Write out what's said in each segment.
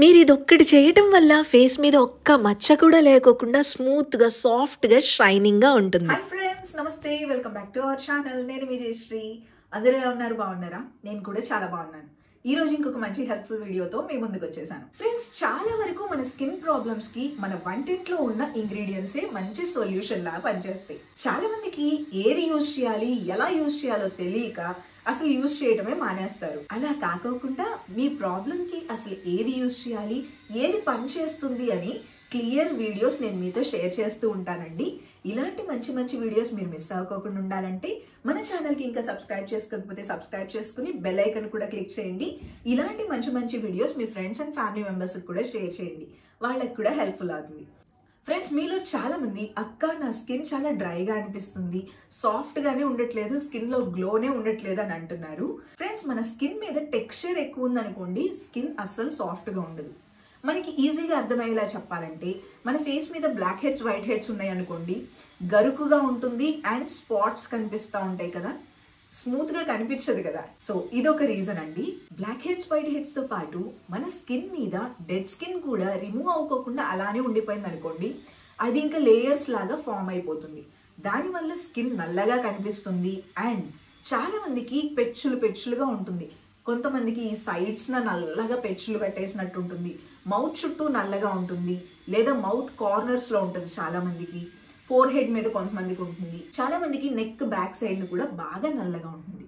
మీరు ఇదొక్కటి చేయటం వల్ల ఫేస్ మీద ఒక్క మచ్చ కూడా లేకోకుండా స్మూత్గా సాఫ్ట్గా షైనింగ్గా ఉంటుంది. హాయ్ ఫ్రెండ్స్, నమస్తే, welcome back to our channel. నేను మీ జయశ్రీ. అందరూ ఎలా ఉన్నారు? బాగున్నారా? నేను కూడా చాలా బాగున్నాను. ఈ రోజు ఇంకొక మంచి హెల్ప్ఫుల్ వీడియోతో మీ ముందుకు వచ్చేసాను. ఫ్రెండ్స్, చాలా వరకు మన స్కిన్ ప్రాబ్లమ్స్ కి మన వంటింట్లో ఉన్న ఇంగ్రీడియంట్సే మంచి సొల్యూషన్ లా పనిచేస్తాయి. చాలా మందికి ఏది యూజ్ చేయాలి, ఎలా యూజ్ చేయాలో తెలియక అసలు యూజ్ చేయడమే మానేస్తారు. అలా కాకోకుండా మీ ప్రాబ్లం కి అసలు ఏది యూజ్ చేయాలి, ఏది పనిచేస్తుంది అని క్లియర్ వీడియోస్ నేను మీతో షేర్ చేస్తూ ఉంటానండి. ఇలాంటి మంచి మంచి వీడియోస్ మీరు మిస్ అవ్వకుండా ఉండాలంటే మన ఛానల్కి ఇంకా సబ్స్క్రైబ్ చేసుకోకపోతే సబ్స్క్రైబ్ చేసుకుని బెల్ ఐకాన్ కూడా క్లిక్ చేయండి. ఇలాంటి మంచి మంచి videos me friends and family మెంబర్స్కి కూడా షేర్ చేయండి, వాళ్ళకి కూడా హెల్ప్ఫుల్ అవుతుంది. ఫ్రెండ్స్, మీలో చాలా మంది అక్క నా స్కిన్ చాలా డ్రైగా అనిపిస్తుంది, సాఫ్ట్గానే ఉండట్లేదు, స్కిన్లో గ్లోనే ఉండట్లేదు అని అంటున్నారు. ఫ్రెండ్స్, మన స్కిన్ మీద టెక్స్చర్ ఎక్కువ ఉందనుకోండి, స్కిన్ అస్సలు సాఫ్ట్గా ఉండదు. మనకి ఈజీగా అర్థమయ్యేలా చెప్పాలంటే మన ఫేస్ మీద బ్లాక్ హెడ్స్, వైట్ హెడ్స్ ఉన్నాయి అనుకోండి, గరుకుగా ఉంటుంది అండ్ స్పాట్స్ కనిపిస్తూ ఉంటాయి కదా, స్మూత్గా కనిపించదు కదా. సో ఇదొక రీజన్ అండి. బ్లాక్ హెడ్స్, వైట్ హెడ్స్తో పాటు మన స్కిన్ మీద డెడ్ స్కిన్ కూడా రిమూవ్ అవ్వకోకుండా అలానే ఉండిపోయింది అనుకోండి, అది ఇంకా లేయర్స్ లాగా ఫామ్ అయిపోతుంది. దానివల్ల స్కిన్ నల్లగా కనిపిస్తుంది అండ్ చాలా మందికి పెచ్చులుగా ఉంటుంది. కొంతమందికి ఈ సైడ్స్న నల్లగా పెచ్చులు కట్టేసినట్టు ఉంటుంది, మౌత్ చుట్టూ నల్లగా ఉంటుంది, లేదా మౌత్ కార్నర్స్లో ఉంటుంది చాలా మందికి, ఫోర్ హెడ్ మీద కొంతమందికి ఉంటుంది, చాలా మందికి నెక్ బ్యాక్ సైడ్ కూడా బాగా నల్లగా ఉంటుంది.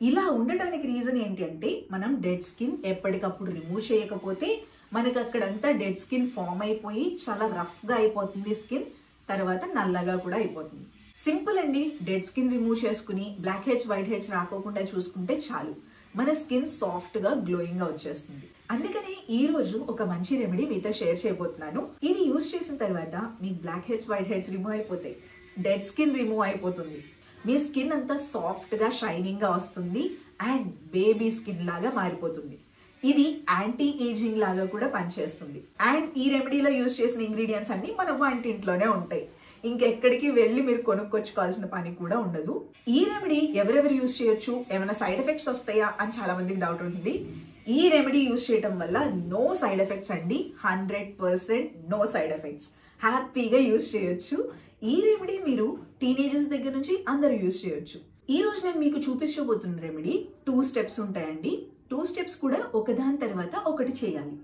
ఇలా ఉండటానికి రీజన్ ఏంటి అంటే మనం డెడ్ స్కిన్ ఎప్పటికప్పుడు రిమూవ్ చేయకపోతే మనకి అక్కడంతా డెడ్ స్కిన్ ఫామ్ అయిపోయి చాలా రఫ్గా అయిపోతుంది స్కిన్, తర్వాత నల్లగా కూడా అయిపోతుంది. సింపుల్ అండి. డెడ్ స్కిన్ రిమూవ్ చేసుకుని బ్లాక్ హెడ్స్, వైట్ హెడ్స్ రాకోకుండా చూసుకుంటే చాలు, మన స్కిన్ సాఫ్ట్గా గ్లోయింగ్గా వచ్చేస్తుంది. అందుకని ఈ రోజు ఒక మంచి రెమెడీ మీతో షేర్ చేయబోతున్నాను. ఇది యూజ్ చేసిన తర్వాత మీ black heads, white heads remove అయిపోతాయి, డెడ్ స్కిన్ రిమూవ్ అయిపోతుంది, మీ స్కిన్ అంతా సాఫ్ట్గా షైనింగ్గా వస్తుంది అండ్ బేబీ స్కిన్ లాగా మారిపోతుంది. ఇది యాంటీ ఏజింగ్ లాగా కూడా పనిచేస్తుంది. అండ్ ఈ రెమెడీలో యూజ్ చేసిన ఇంగ్రీడియంట్స్ అన్ని మన వంటింట్లోనే ఉంటాయి, ఇంకెక్కడికి వెళ్ళి మీరు కొనుక్కొచ్చుకోవాల్సిన పని కూడా ఉండదు. ఈ రెమెడీ ఎవరెవరు యూజ్ చేయొచ్చు, ఏమైనా సైడ్ ఎఫెక్ట్స్ వస్తాయా అని చాలా మందికి డౌట్ ఉంటుంది. ఈ రెమెడీ యూజ్ చేయడం వల్ల నో సైడ్ ఎఫెక్ట్స్ అండి, 100% నో సైడ్ ఎఫెక్ట్స్. హ్యాపీగా యూజ్ చేయొచ్చు. ఈ రెమెడీ మీరు టీనేజర్స్ దగ్గర నుంచి అందరూ యూజ్ చేయొచ్చు. ఈ రోజు నేను మీకు చూపించబోతున్న రెమెడీ 2 స్టెప్స్ ఉంటాయండి. 2 స్టెప్స్ కూడా ఒకదాని తర్వాత ఒకటి చేయాలి.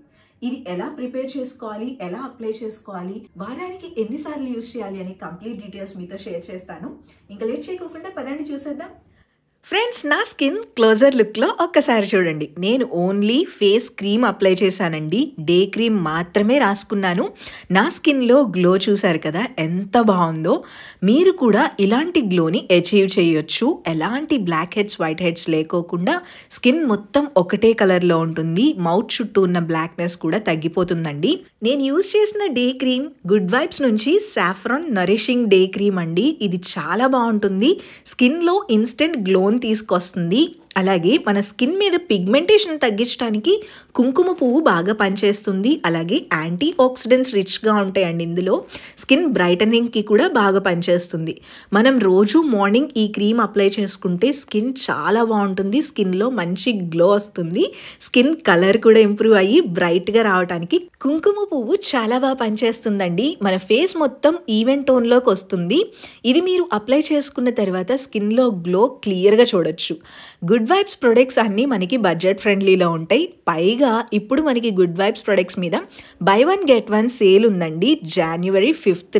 ఇది ఎలా ప్రిపేర్ చేసుకోవాలి, ఎలా అప్లై చేసుకోవాలి, వారానికి ఎన్నిసార్లు యూజ్ చేయాలి అని కంప్లీట్ డీటెయిల్స్ మీతో షేర్ చేస్తాను. ఇంకా లేట్ చేయకుండా పదండి చూసేద్దాం. ఫ్రెండ్స్, నా స్కిన్ క్లోజర్ లుక్లో ఒక్కసారి చూడండి. నేను ఓన్లీ ఫేస్ క్రీమ్ అప్లై చేశానండి, డే క్రీమ్ మాత్రమే రాసుకున్నాను. నా స్కిన్లో గ్లో చూసారు కదా ఎంత బాగుందో. మీరు కూడా ఇలాంటి గ్లోని అచీవ్ చేయొచ్చు. ఎలాంటి బ్లాక్ హెడ్స్, వైట్ హెడ్స్ లేకోకుండా స్కిన్ మొత్తం ఒకటే కలర్లో ఉంటుంది, మౌత్ చుట్టూ ఉన్న బ్లాక్నెస్ కూడా తగ్గిపోతుందండి. నేను యూజ్ చేసిన డే క్రీమ్ గుడ్ వైబ్స్ నుంచి సాఫ్రాన్ నరిషింగ్ డే క్రీమ్ అండి. ఇది చాలా బాగుంటుంది, స్కిన్లో ఇన్స్టెంట్ గ్లో తీసుకొస్తుంది. అలాగే మన స్కిన్ మీద పిగ్మెంటేషన్ తగ్గించడానికి కుంకుమ పువ్వు బాగా పనిచేస్తుంది. అలాగే యాంటీ ఆక్సిడెంట్స్ రిచ్గా ఉంటాయండి ఇందులో. స్కిన్ బ్రైటనింగ్కి కూడా బాగా పనిచేస్తుంది. మనం రోజు మార్నింగ్ ఈ క్రీమ్ అప్లై చేసుకుంటే స్కిన్ చాలా బాగుంటుంది, స్కిన్లో మంచి గ్లో వస్తుంది, స్కిన్ కలర్ కూడా ఇంప్రూవ్ అయ్యి బ్రైట్గా రావడానికి కుంకుమ పువ్వు చాలా బాగా పనిచేస్తుందండి. మన ఫేస్ మొత్తం ఈవెన్ టోన్లోకి వస్తుంది. ఇది మీరు అప్లై చేసుకున్న తర్వాత స్కిన్లో గ్లో క్లియర్గా చూడొచ్చు. గుడ్ వైబ్స్ ప్రొడక్ట్స్ అన్నీ మనకి బడ్జెట్ ఫ్రెండ్లీలో ఉంటాయి. పైగా ఇప్పుడు మనకి గుడ్ వైబ్స్ ప్రొడక్ట్స్ మీద బై 1 get 1 సేల్ ఉందండి January 5th.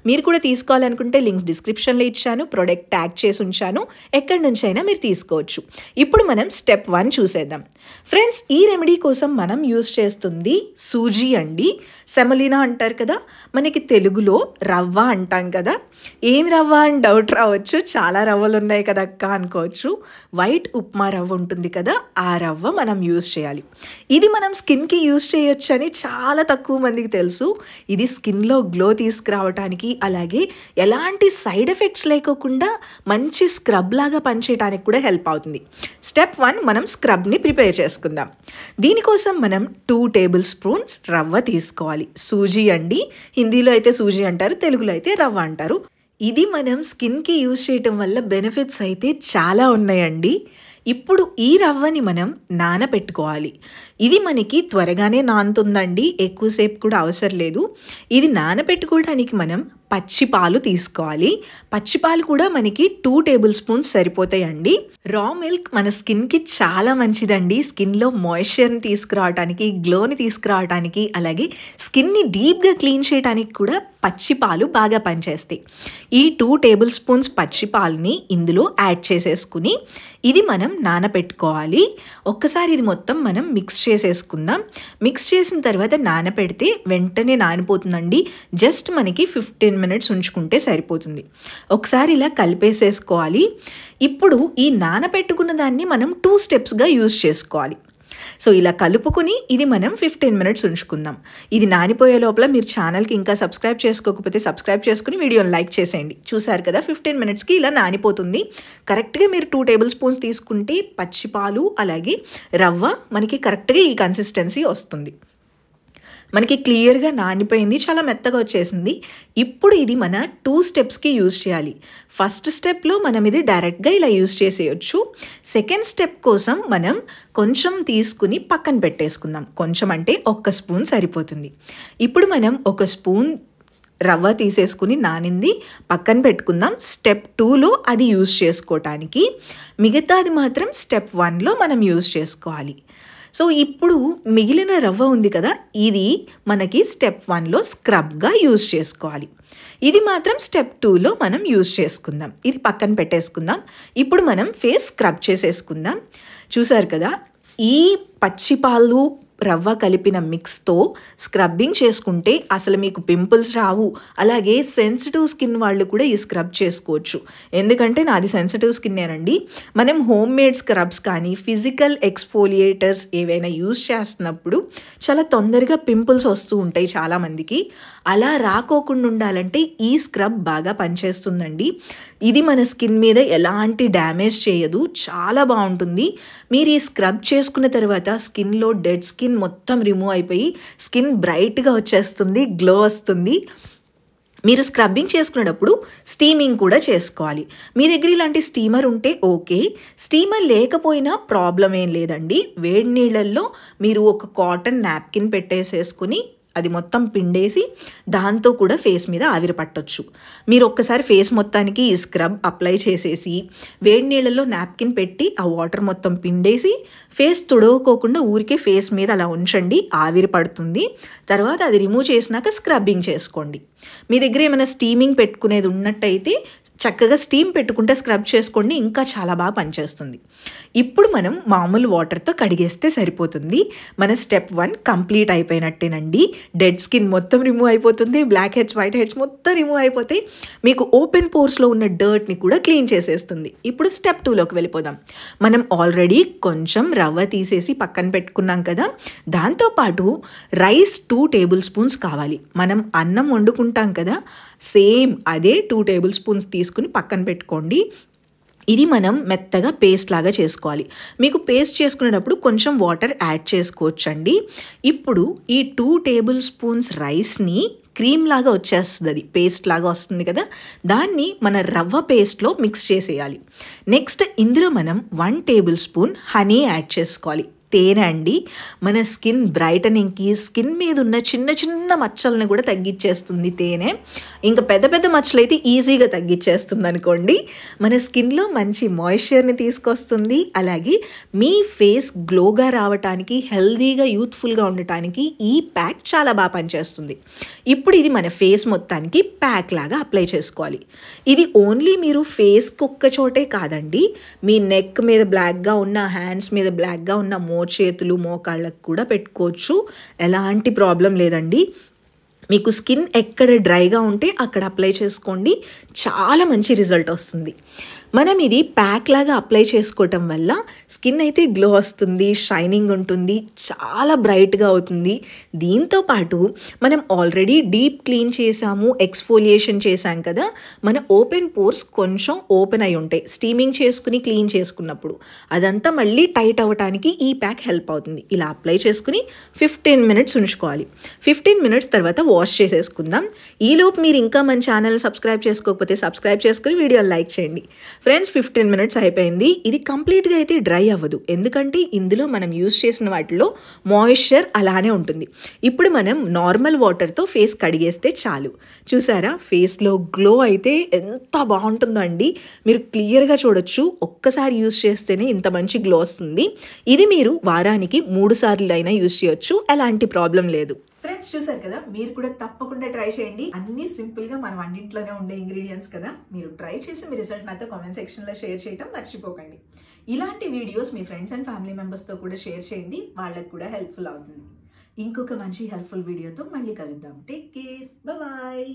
మీరు కూడా తీసుకోవాలనుకుంటే లింక్స్ డిస్క్రిప్షన్లో ఇచ్చాను, ప్రొడక్ట్ ట్యాగ్ చేసి ఉంచాను, ఎక్కడి నుంచి అయినా మీరు తీసుకోవచ్చు. ఇప్పుడు మనం స్టెప్ 1 చూసేద్దాం. ఫ్రెండ్స్, ఈ రెమెడీ కోసం మనం యూజ్ చేస్తుంది సూజీ అండి. సెమలినా అంటారు కదా, మనకి తెలుగులో రవ్వ అంటాం కదా. ఏం రవ్వ అని డౌట్ రావచ్చు, చాలా రవ్వలు ఉన్నాయి కదా అక్క అనుకోవచ్చు. వైట్ ఉప్మా రవ్వ ఉంటుంది కదా, ఆ రవ్వ మనం యూజ్ చేయాలి. ఇది మనం స్కిన్కి యూజ్ చేయొచ్చు అని చాలా తక్కువ మందికి తెలుసు. ఇది స్కిన్లో గ్లో తీసుకురావడానికి, అలాగే ఎలాంటి సైడ్ ఎఫెక్ట్స్ లేకోకుండా మంచి స్క్రబ్ లాగా పనిచేయడానికి కూడా హెల్ప్ అవుతుంది. స్టెప్ 1, మనం స్క్రబ్ని ప్రిపేర్ చేసుకుందాం. దీనికోసం మనం 2 టేబుల్ స్పూన్స్ రవ్వ తీసుకోవాలి. సూజీ అండి, హిందీలో అయితే సూజీ అంటారు, తెలుగులో అయితే రవ్వ అంటారు. ఇది మనం స్కిన్కి యూజ్ చేయటం వల్ల బెనిఫిట్స్ అయితే చాలా ఉన్నాయండి. ఇప్పుడు ఈ రవ్వని మనం నానబెట్టుకోవాలి. ఇది మనకి త్వరగానే నానుతుందండి, ఎక్కువసేపు కూడా అవసరం లేదు. ఇది నానబెట్టుకోవడానికి మనం పచ్చి పాలు తీసుకోవాలి. పచ్చి పాలు కూడా మనకి 2 టేబుల్ స్పూన్స్ సరిపోతాయండి. రా మిల్క్ మన స్కిన్కి చాలా మంచిదండి. స్కిన్లో మాయిశ్చర్ని తీసుకురావడానికి, గ్లోని తీసుకురావడానికి, అలాగే స్కిన్ని డీప్గా క్లీన్ చేయడానికి కూడా పచ్చి పాలు బాగా పనిచేస్తాయి. ఈ 2 టేబుల్ స్పూన్స్ పచ్చి పాలని ఇందులో యాడ్ చేసేసుకుని ఇది మనం నానబెట్టుకోవాలి. ఒక్కసారి ఇది మొత్తం మనం మిక్స్ చేసేసుకుందాం. మిక్స్ చేసిన తర్వాత నానబెడితే వెంటనే నానిపోతుందండి. జస్ట్ మనకి 15 మినిట్స్ ఉంచుకుంటే సరిపోతుంది. ఒకసారి ఇలా కలిపేసేసుకోవాలి. ఇప్పుడు ఈ నానబెట్టుకున్న దాన్ని మనం 2 స్టెప్స్గా యూజ్ చేసుకోవాలి. సో ఇలా కలుపుకొని ఇది మనం 15 మినిట్స్ ఉంచుకుందాం. ఇది నానిపోయే లోపల మీరు ఛానల్కి ఇంకా సబ్స్క్రైబ్ చేసుకోకపోతే సబ్స్క్రైబ్ చేసుకుని వీడియోని లైక్ చేసేయండి. చూసారు కదా, 15 మినిట్స్కి ఇలా నానిపోతుంది. కరెక్ట్గా మీరు 2 టేబుల్ స్పూన్స్ తీసుకుంటే పచ్చి పాలు అలాగే రవ్వ మనకి కరెక్ట్గా ఈ కన్సిస్టెన్సీ వస్తుంది. మనకి క్లియర్గా నానిపోయింది, చాలా మెత్తగా వచ్చేసింది. ఇప్పుడు ఇది మన 2 స్టెప్స్కి యూజ్ చేయాలి. ఫస్ట్ స్టెప్లో మనం ఇది డైరెక్ట్గా ఇలా యూజ్ చేసేయచ్చు. సెకండ్ స్టెప్ కోసం మనం కొంచెం తీసుకుని పక్కన పెట్టేసుకుందాం. కొంచెం అంటే 1 స్పూన్ సరిపోతుంది. ఇప్పుడు మనం 1 స్పూన్ రవ్వ తీసేసుకుని నానింది పక్కన పెట్టుకుందాం. స్టెప్ 2లో అది యూజ్ చేసుకోవటానికి, మిగతాది మాత్రం స్టెప్ 1లో మనం యూజ్ చేసుకోవాలి. సో ఇప్పుడు మిగిలిన రవ్వ ఉంది కదా, ఇది మనకి స్టెప్ 1లో స్క్రబ్గా యూజ్ చేసుకోవాలి. ఇది మాత్రం స్టెప్ 2లో మనం యూజ్ చేసుకుందాం. ఇది పక్కన పెట్టేసుకుందాం. ఇప్పుడు మనం ఫేస్ స్క్రబ్ చేసేసుకుందాం. చూసారు కదా, ఈ పచ్చి పాలు రవ్వ కలిపిన మిక్స్తో స్క్రబ్బింగ్ చేసుకుంటే అసలు మీకు పింపుల్స్ రావు. అలాగే సెన్సిటివ్ స్కిన్ వాళ్ళు కూడా ఈ స్క్రబ్ చేసుకోవచ్చు. ఎందుకంటే నాది సెన్సిటివ్ స్కిన్నేనండి. మనం హోమ్ మేడ్ స్క్రబ్స్ కానీ ఫిజికల్ ఎక్స్ఫోలియేటర్స్ ఏవైనా యూజ్ చేస్తున్నప్పుడు చాలా తొందరగా పింపుల్స్ వస్తూ ఉంటాయి చాలామందికి. అలా రాకోకుండా ఉండాలంటే ఈ స్క్రబ్ బాగా పనిచేస్తుందండి. ఇది మన స్కిన్ మీద ఎలాంటి డ్యామేజ్ చేయదు, చాలా బాగుంటుంది. మీరు ఈ స్క్రబ్ చేసుకున్న తర్వాత స్కిన్లో డెడ్ స్కిన్ మొత్తం రిమూవ్ అయిపోయి స్కిన్ బ్రైట్గా వచ్చేస్తుంది, గ్లో వస్తుంది. మీరు స్క్రబ్బింగ్ చేసుకునేటప్పుడు స్టీమింగ్ కూడా చేసుకోవాలి. మీ దగ్గర ఇలాంటి స్టీమర్ ఉంటే ఓకే, స్టీమర్ లేకపోయినా ప్రాబ్లం ఏం లేదండి. వేడి నీళ్ళల్లో మీరు ఒక కాటన్ నాప్కిన్ పెట్టేసేసుకుని అది మొత్తం పిండేసి దాంతో కూడా ఫేస్ మీద ఆవిరి పట్టొచ్చు. మీరు ఒక్కసారి ఫేస్ మొత్తానికి ఈ స్క్రబ్ అప్లై చేసేసి వేడి నీళ్ళల్లో నాప్కిన్ పెట్టి ఆ వాటర్ మొత్తం పిండేసి ఫేస్ తుడవుకోకుండా ఊరికే ఫేస్ మీద అలా ఉంచండి, ఆవిరి పడుతుంది. తర్వాత అది రిమూవ్ చేసినాక స్క్రబ్బింగ్ చేసుకోండి. మీ దగ్గర ఏమైనా స్టీమింగ్ పెట్టుకునేది ఉన్నట్టయితే చక్కగా స్టీమ్ పెట్టుకుంటే స్క్రబ్ చేసుకోండి, ఇంకా చాలా బాగా పనిచేస్తుంది. ఇప్పుడు మనం మామూలు వాటర్తో కడిగేస్తే సరిపోతుంది. మన స్టెప్ 1 కంప్లీట్ అయిపోయినట్టేనండి. డెడ్ స్కిన్ మొత్తం రిమూవ్ అయిపోతుంది, బ్లాక్ హెడ్స్ వైట్ హెడ్స్ మొత్తం రిమూవ్ అయిపోతాయి. మీకు ఓపెన్ పోర్స్లో ఉన్న డర్ట్ని కూడా క్లీన్ చేసేస్తుంది. ఇప్పుడు స్టెప్ 2లోకి వెళ్ళిపోదాం. మనం ఆల్రెడీ కొంచెం రవ్వ తీసేసి పక్కన పెట్టుకున్నాం కదా, దాంతోపాటు రైస్ 2 టేబుల్ స్పూన్స్ కావాలి. మనం అన్నం వండుకుంటాం కదా, సేమ్ అదే 2 టేబుల్ స్పూన్స్ తీసుకుని పక్కన పెట్టుకోండి. ఇది మనం మెత్తగా పేస్ట్ లాగా చేసుకోవాలి. మీకు పేస్ట్ చేసుకునేటప్పుడు కొంచెం వాటర్ యాడ్ చేసుకోవచ్చండి. ఇప్పుడు ఈ 2 టేబుల్ స్పూన్స్ రైస్ని క్రీమ్ లాగా వచ్చేస్తుంది, అది పేస్ట్ లాగా వస్తుంది కదా, దాన్ని మన రవ్వ పేస్ట్లో మిక్స్ చేసేయాలి. నెక్స్ట్ ఇందులో మనం 1 టేబుల్ స్పూన్ హనీ యాడ్ చేసుకోవాలి. తేనె అండి. మన స్కిన్ బ్రైటనింగ్కి, స్కిన్ మీద ఉన్న చిన్న చిన్న మచ్చలను కూడా తగ్గించేస్తుంది తేనె. ఇంకా పెద్ద పెద్ద మచ్చలు అయితే ఈజీగా తగ్గించేస్తుంది అనుకోండి. మన స్కిన్లో మంచి మాయిశ్చర్ని తీసుకొస్తుంది. అలాగే మీ ఫేస్ గ్లోగా రావటానికి, హెల్దీగా యూత్ఫుల్గా ఉండటానికి ఈ ప్యాక్ చాలా బాగా పనిచేస్తుంది. ఇప్పుడు ఇది మన ఫేస్ మొత్తానికి ప్యాక్ లాగా అప్లై చేసుకోవాలి. ఇది ఓన్లీ మీరు ఫేస్కి ఒక్క చోటే కాదండి, మీ నెక్ మీద బ్లాక్గా ఉన్న, హ్యాండ్స్ మీద బ్లాక్గా ఉన్న చేతులు మోకాళ్ళకు కూడా పెట్టుకోవచ్చు. ఎలాంటి ప్రాబ్లం లేదండి. మీకు స్కిన్ ఎక్కడ డ్రైగా ఉంటే అక్కడ అప్లై చేసుకోండి, చాలా మంచి రిజల్ట్ వస్తుంది. మనం ఇది ప్యాక్ లాగా అప్లై చేసుకోవటం వల్ల స్కిన్ అయితే గ్లో వస్తుంది, షైనింగ్ ఉంటుంది, చాలా బ్రైట్గా అవుతుంది. దీంతోపాటు మనం ఆల్రెడీ డీప్ క్లీన్ చేసాము, ఎక్స్ఫోలియేషన్ చేసాం కదా, మన ఓపెన్ పోర్స్ కొంచెం ఓపెన్ అయి ఉంటాయి స్టీమింగ్ చేసుకుని క్లీన్ చేసుకున్నప్పుడు. అదంతా మళ్ళీ టైట్ అవ్వటానికి ఈ ప్యాక్ హెల్ప్ అవుతుంది. ఇలా అప్లై చేసుకుని 15 మినిట్స్ ఉంచుకోవాలి. 15 మినిట్స్ తర్వాత వాష్ చేసేసుకుందాం. ఈలోపు మీరు ఇంకా మన ఛానల్ సబ్స్క్రైబ్ చేసుకోకపోతే సబ్స్క్రైబ్ చేసుకుని వీడియోని లైక్ చేయండి. ఫ్రెండ్స్ 15 మినిట్స్ అయిపోయింది. ఇది కంప్లీట్గా అయితే డ్రై అవ్వదు, ఎందుకంటే ఇందులో మనం యూస్ చేసిన వాటిలో మాయిశ్చర్ అలానే ఉంటుంది. ఇప్పుడు మనం నార్మల్ వాటర్తో ఫేస్ కడిగేస్తే చాలు. చూసారా, ఫేస్లో గ్లో అయితే ఎంత బాగుంటుందో అండి. మీరు క్లియర్గా చూడొచ్చు. ఒక్కసారి యూస్ చేస్తేనే ఇంత మంచి గ్లో వస్తుంది. ఇది మీరు వారానికి 3 సార్లు అయినా యూస్ చేయొచ్చు, ఎలాంటి ప్రాబ్లం లేదు. ఫ్రెండ్స్ చూసారు కదా, మీరు కూడా తప్పకుండా ట్రై చేయండి. అన్ని సింపుల్ గా మన వంటింట్లోనే ఉండే ఇంగ్రీడియంట్స్ కదా. మీరు ట్రై చేసి మీ రిజల్ట్ నాతో కామెంట్ సెక్షన్ లో షేర్ చేయడం మర్చిపోకండి. ఇలాంటి videos me friends and family members తో కూడా షేర్ చేయండి, వాళ్ళకి కూడా హెల్ప్ఫుల్ అవుతుంది. ఇంకొక మంచి హెల్ప్ఫుల్ వీడియోతో మళ్ళీ కలుద్దాం. Take care, bye.